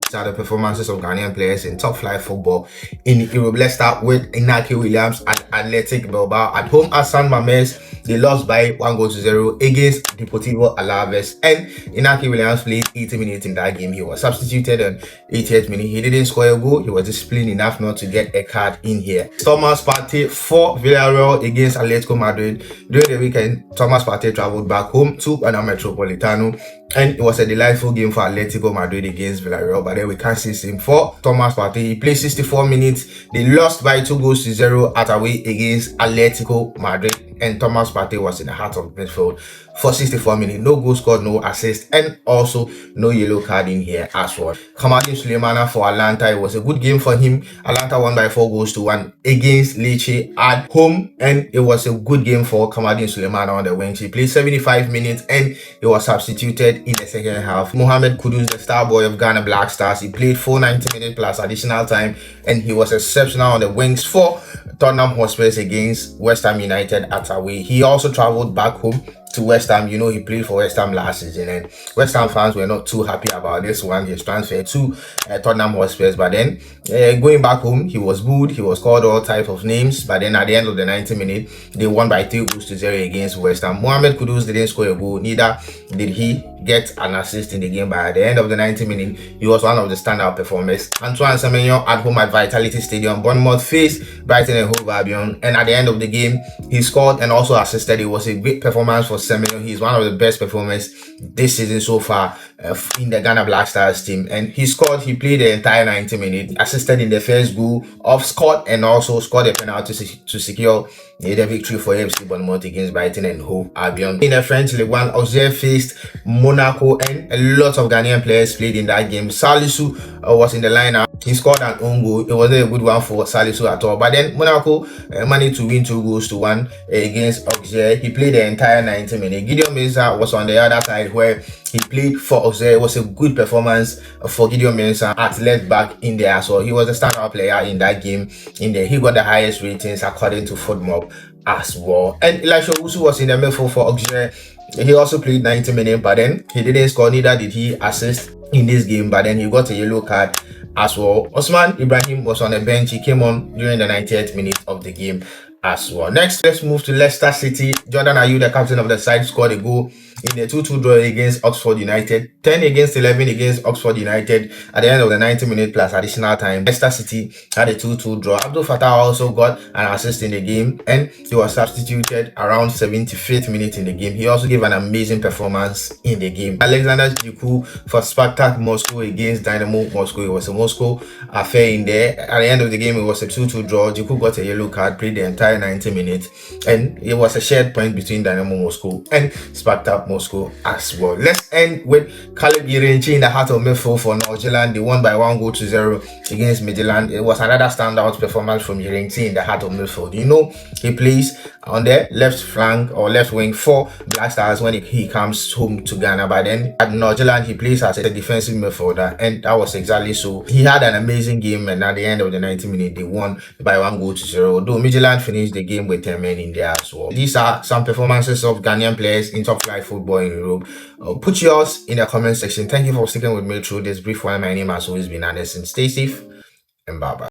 These are the performances of Ghanaian players in top flight football in Europe. Let's start with Inaki Williams at Athletic Bilbao. At home at San Mamés, they lost by 1-0 against Deportivo Alaves, and Inaki Williams played 80 minutes in that game. He was substituted on 88th minute. He didn't score a goal. He was disciplined enough not to get a card in here. Thomas Partey for Villarreal against Atletico Madrid. During the weekend, Thomas Partey traveled back home to Ghanaian Metropolitano, and it was a delightful game for Atletico Madrid against Villarreal. But then we can't see him for Thomas Partey. He played 64 minutes. They lost by 2-0 at away against Atletico Madrid, and Thomas Partey was in the heart of the midfield for 64 minutes. No goal scored, no assist, and also no yellow card in here as well. Sulemana for Atalanta. It was a good game for him. Atalanta won by 4-1 against Lecce at home, and it was a good game for Sulemana on the wing. He played 75 minutes and he was substituted in the second half. Kudus, the star boy of Ghana Black Stars, he played 490 minutes plus additional time, and he was exceptional on the wings for Tottenham Hotspur against West Ham United at away. He also traveled back home to West Ham. You know, he played for West Ham last season, and West Ham fans were not too happy about this one, his transfer to Tottenham Hotspur. But then going back home, he was booed, he was called all types of names. But then at the end of the 90 minutes, they won by 3-0 against West Ham. Kudus didn't score a goal, neither did he get an assist in the game. But at the end of the 90 minutes, he was one of the standout performers. Antoine Semenyo at home at Vitality Stadium. Bournemouth faced Brighton and Hove Albion, and at the end of the game, he scored and also assisted. It was a great performance for Semenyo. He's one of the best performers this season so far in the Ghana Black Stars team, and he scored. He played the entire 90 minutes, assisted in the first goal of Scott, and also scored a penalty to secure the victory for AFC Bournemouth against Brighton and Hove Albion. In the French League One, Auxerre faced Monaco, and a lot of Ghanaian players played in that game. Salisu was in the lineup. He scored an own goal. It wasn't a good one for Salisu at all. But then Monaco managed to win 2-1 against Auxerre. He played the entire 90 minutes. Gideon Mensah was on the other side where he played for Auxerre. It was a good performance for Gideon Mensah at left back in there as well. He was the standout player in that game. In there, he got the highest ratings according to FootMob as well. And Elisha Owusu was in the midfield for Auxerre. He also played 90 minutes, but then he didn't score, neither did he assist in this game. But then he got a yellow card as well. Osman Ibrahim was on the bench. He came on during the 90th minute of the game as well. Next, let's move to Leicester City. Jordan Ayew, the captain of the side, scored a goal in the 2-2 draw against Oxford United. 10-11 against Oxford United at the end of the 90 minutes plus additional time. Leicester City had a 2-2 draw. Abdul Fattah also got an assist in the game, and he was substituted around 75th minute in the game. He also gave an amazing performance in the game. Alexander Jiku for Spartak Moscow against Dynamo Moscow. It was a Moscow affair in there. At the end of the game, it was a 2-2 draw. Jiku got a yellow card, played the entire 90 minutes, and it was a shared point between Dynamo Moscow and Spartak Moscow as well. Let's end with Caleb Irenchi in the heart of midfield for Northern. They won by 1-0 against Midland. It was another standout performance from Irenchi in the heart of midfield. You know, he plays on the left flank or left wing for Black Stars when he comes home to Ghana. But then at Northern, he plays as a defensive midfielder, and that was exactly so. He had an amazing game, and at the end of the 90 minutes, they won by 1-0. Though Midland finished the game with 10 men in there as well. These are some performances of Ghanaian players in top flight football in Europe. Put yours in the comment section. Thank you for sticking with me through this brief one. My name has always been Anderson. Stay safe and bye bye.